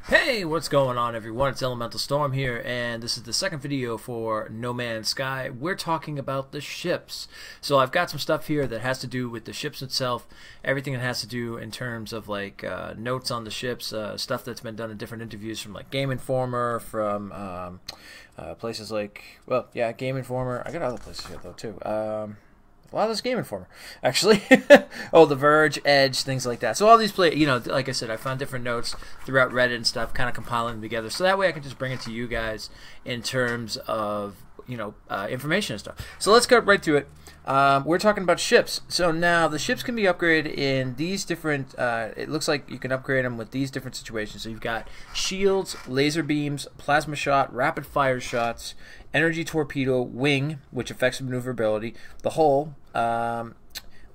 Hey, what's going on everyone? It's Elementalstorm here, and this is the second video for No Man's Sky. We're talking about the ships. So I've got some stuff here that has to do with the ships itself, everything that has to do in terms of like notes on the ships, stuff that's been done in different interviews from like Game Informer, from places like, well, yeah, Game Informer. I got other places here though too. A lot of this Game Informer, actually. Oh, The Verge, Edge, things like that. So all these like I said, I found different notes throughout Reddit and stuff, kind of compiling them together. So that way I can just bring it to you guys in terms of, information and stuff. So let's cut right to it. We're talking about ships. So now the ships can be upgraded in these different, it looks like you can upgrade them with these different situations. So you've got shields, laser beams, plasma shot, rapid fire shots, energy torpedo, wing, which affects maneuverability, the hull,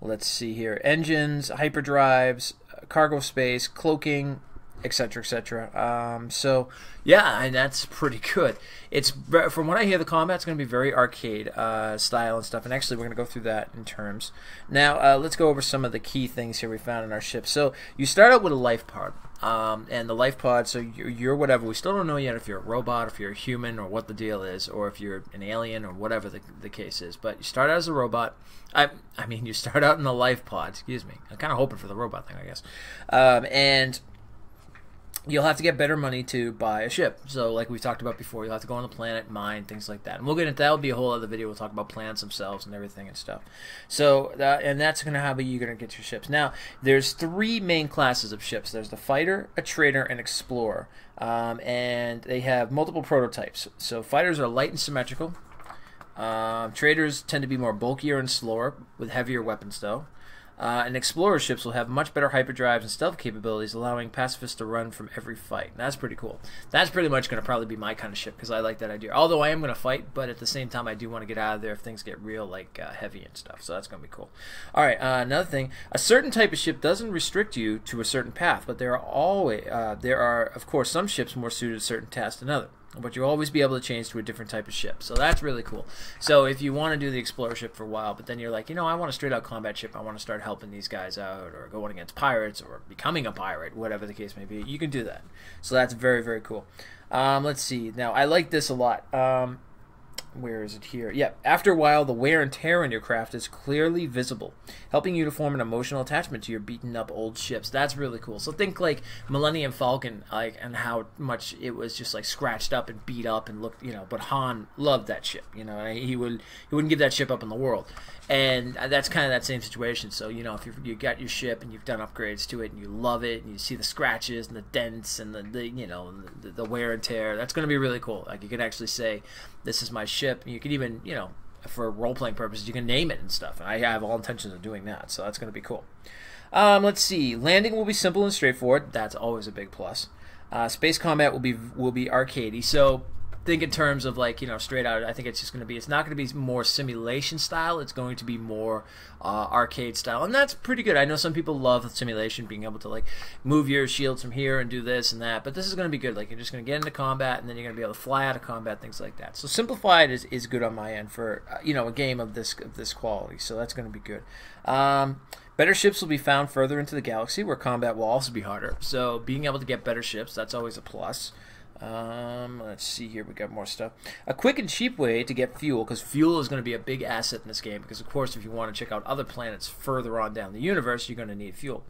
let's see here, engines, hyperdrives, cargo space, cloaking, etc., etc. So yeah, and that's pretty good. It's, from what I hear, the combat's going to be very arcade style and stuff, and actually we're going to go through that in terms. Now let's go over some of the key things here we found in our ship. So you start out with a life pod, and the life pod, so you're whatever. We still don't know yet if you're a robot, if you're a human, or what the deal is, or if you're an alien, or whatever the case is. But you start out as a robot. I mean, you start out in a life pod, excuse me. I'm kind of hoping for the robot thing, I guess. And you'll have to get better money to buy a ship. So like we talked about before, you'll have to go on the planet, mine, things like that. And we'll get into that. Will be a whole other video. We'll talk about planets themselves and everything and stuff. So and that's going to how you're going to get your ships. Now, there's three main classes of ships. There's the fighter, a trader, and explorer. And they have multiple prototypes. So fighters are light and symmetrical. Traders tend to be more bulkier and slower with heavier weapons though. And explorer ships will have much better hyperdrives and stealth capabilities, allowing pacifists to run from every fight. And that's pretty cool. That's pretty much going to probably be my kind of ship because I like that idea. Although I am going to fight, but at the same time I do want to get out of there if things get real like heavy and stuff. So that's going to be cool. All right, another thing, a certain type of ship doesn't restrict you to a certain path, but there are of course some ships more suited to certain tasks than others. But you'll always be able to change to a different type of ship. So that's really cool. So if you want to do the explorer ship for a while, but then you're like, I want a straight out combat ship. I want to start helping these guys out or going against pirates or becoming a pirate, whatever the case may be. You can do that. So that's very, very cool. Let's see. Now, I like this a lot. Where is it here? Yeah, after a while, the wear and tear on your craft is clearly visible, helping you to form an emotional attachment to your beaten up old ships. That's really cool. So think like Millennium Falcon, like, and how much it was just like scratched up and beat up and looked, but Han loved that ship, and he wouldn't give that ship up in the world. And that's kind of that same situation. So, if you got your ship and you've done upgrades to it and you love it and you see the scratches and the dents and the wear and tear, that's going to be really cool. Like you can actually say, this is my ship. And you can even, for role-playing purposes, you can name it and stuff. And I have all intentions of doing that, so that's going to be cool. Let's see. Landing will be simple and straightforward. That's always a big plus. Space combat will be arcadey. So think in terms of like straight out. I think it's just going to be. It's not going to be more simulation style. It's going to be more arcade style, and that's pretty good. I know some people love simulation, being able to like move your shields from here and do this and that. But this is going to be good. Like you're just going to get into combat, and then you're going to be able to fly out of combat, things like that. So simplified is good on my end for a game of this quality. So that's going to be good. Better ships will be found further into the galaxy, where combat will also be harder. So being able to get better ships, that's always a plus. Let's see here, we got more stuff. A quick and cheap way to get fuel, because fuel is going to be a big asset in this game, because of course if you want to check out other planets further on down the universe, you're going to need fuel.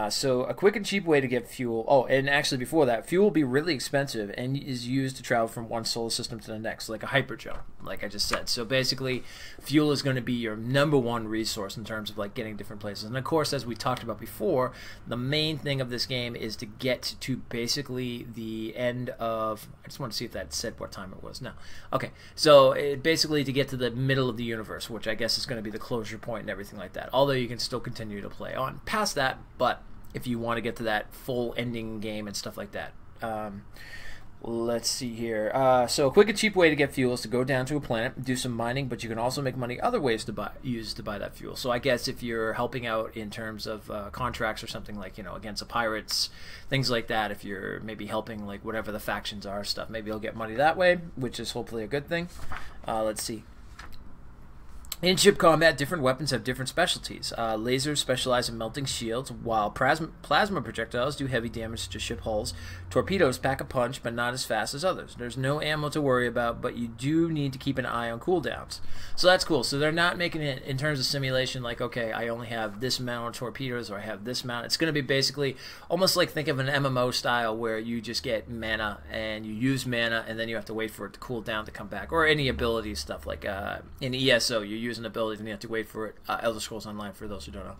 So a quick and cheap way to get fuel. Oh, and actually before that, fuel will be really expensive and is used to travel from one solar system to the next, like a hyperdrive, like I just said. So basically, fuel is going to be your #1 resource in terms of like getting different places. And of course, as we talked about before, the main thing of this game is to get to basically the end of. I just want to see if that said what time it was. No. Okay. So basically to get to the middle of the universe, which I guess is going to be the closure point and everything like that. Although you can still continue to play on past that, but if you want to get to that full ending game and stuff like that. Let's see here. So a quick and cheap way to get fuel is to go down to a planet, do some mining, but you can also make money other ways to use that fuel. So I guess if you're helping out in terms of contracts or something like, against the pirates, things like that, if you're maybe helping like whatever the factions are stuff, maybe you'll get money that way, which is hopefully a good thing. Let's see. In ship combat, different weapons have different specialties. Lasers specialize in melting shields, while plasma projectiles do heavy damage to ship hulls. Torpedoes pack a punch, but not as fast as others. There's no ammo to worry about, but you do need to keep an eye on cooldowns. So that's cool. So they're not making it in terms of simulation like, okay, I only have this amount of torpedoes, or I have this amount. It's going to be basically almost like, think of an MMO style where you just get mana, and you use mana, and then you have to wait for it to cool down to come back. Or any ability stuff, like in ESO, you use an ability and you have to wait for it. Elder Scrolls Online, for those who don't know.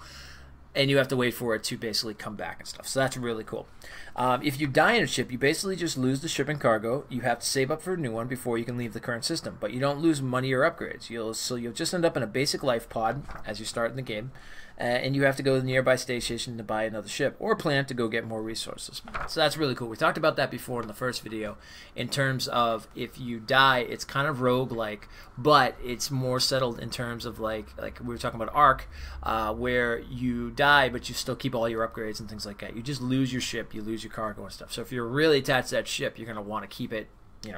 And you have to wait for it to basically come back and stuff. So that's really cool. If you die in a ship, you basically just lose the ship and cargo. You have to save up for a new one before you can leave the current system. But you don't lose money or upgrades. So you'll just end up in a basic life pod as you start in the game. And you have to go to the nearby station to buy another ship, or plan to go get more resources. So that's really cool. We talked about that before in the first video, in terms of if you die, it's kind of rogue-like, but it's more settled in terms of like we were talking about Ark, where you die, but you still keep all your upgrades and things like that. You just lose your ship, you lose your cargo and stuff. So if you're really attached to that ship, you're going to want to keep it,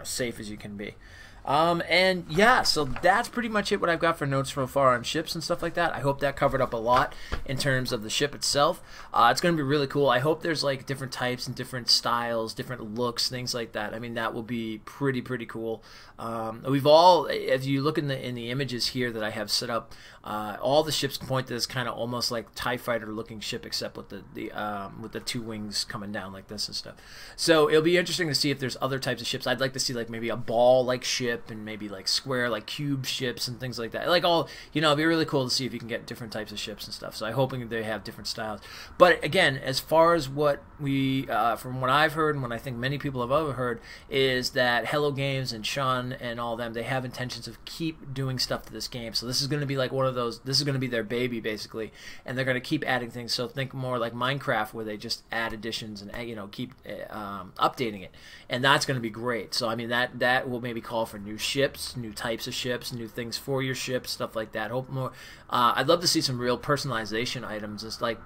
safe as you can be. And yeah, so that's pretty much it, what I've got for notes so far on ships and stuff like that. I hope that covered up a lot in terms of the ship itself. It's going to be really cool. I hope there's like different types and different styles, different looks, things like that. I mean, that will be pretty cool. We've all, if you look in the images here that I have set up, all the ships point to this kind of almost like TIE fighter looking ship, except with the two wings coming down like this and stuff. So it'll be interesting to see if there's other types of ships. I'd like to see like maybe a ball like ship, and maybe like square, like cube ships and things like that. Like all, it'd be really cool to see if you can get different types of ships and stuff. So I'm hoping they have different styles. But again, as far as what we, from what I've heard and what I think many people have overheard, is that Hello Games and Sean and all them, they have intentions of keep doing stuff to this game. So this is going to be like one of those, this is going to be their baby basically, and they're going to keep adding things. So think more like Minecraft, where they just add additions and keep updating it, and that's going to be great. So I mean, that will maybe call for new ships, new types of ships, new things for your ships, stuff like that. Hope more. I'd love to see some real personalization items, just like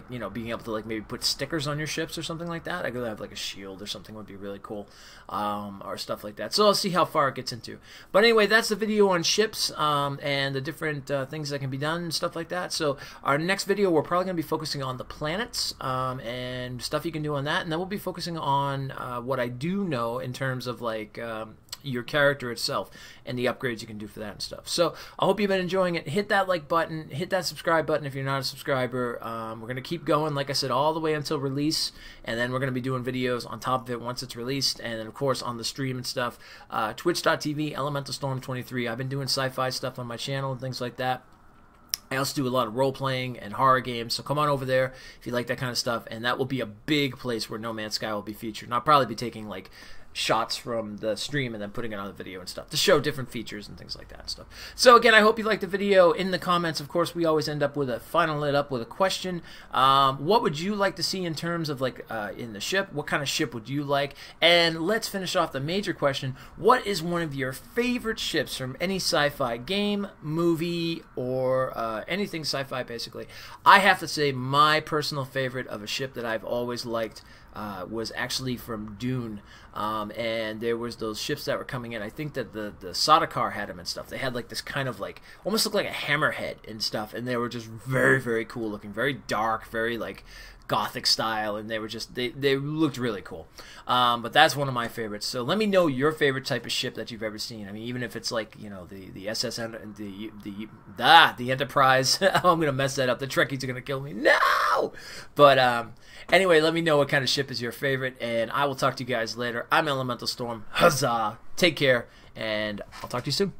being able to like maybe put stickers on your ships or something like that. I could have like a shield or something, would be really cool, or stuff like that. So I'll see how far it gets into. But anyway, that's the video on ships, and the different things that can be done and stuff like that. So our next video, we're probably going to be focusing on the planets, and stuff you can do on that, and then we'll be focusing on what I do know in terms of like your character itself and the upgrades you can do for that and stuff. So I hope you've been enjoying it. Hit that like button, hit that subscribe button if you're not a subscriber. We're going to keep going, like I said, all the way until release, and then we're going to be doing videos on top of it once it's released, and then of course on the stream and stuff. Twitch.tv, Elementalstorm23. I've been doing sci-fi stuff on my channel and things like that. I also do a lot of role-playing and horror games, so come on over there if you like that kind of stuff, and that will be a big place where No Man's Sky will be featured. And I'll probably be taking like shots from the stream and then putting it on the video and stuff to show different features and things like that and stuff. So again, I hope you liked the video. In the comments, of course, we always end up with a final lit up with a question. What would you like to see in terms of like in the ship? What kind of ship would you like? And let's finish off the major question. What is one of your favorite ships from any sci-fi game, movie, or anything sci-fi basically? I have to say my personal favorite of a ship that I've always liked was actually from Dune, and there was those ships that were coming in. I think that the Sardaukar had them and stuff. They had like this kind of like, almost looked like a hammerhead and stuff, and they were just very cool looking, very dark, very like Gothic style, and they were just, they looked really cool. But that's one of my favorites. So let me know your favorite type of ship that you've ever seen. I mean, even if it's like, the SSN and the Enterprise. I'm gonna mess that up. The Trekkies are gonna kill me. No! But anyway, let me know what kind of ship is your favorite, and I will talk to you guys later. I'm Elementalstorm. Huzzah! Take care, and I'll talk to you soon.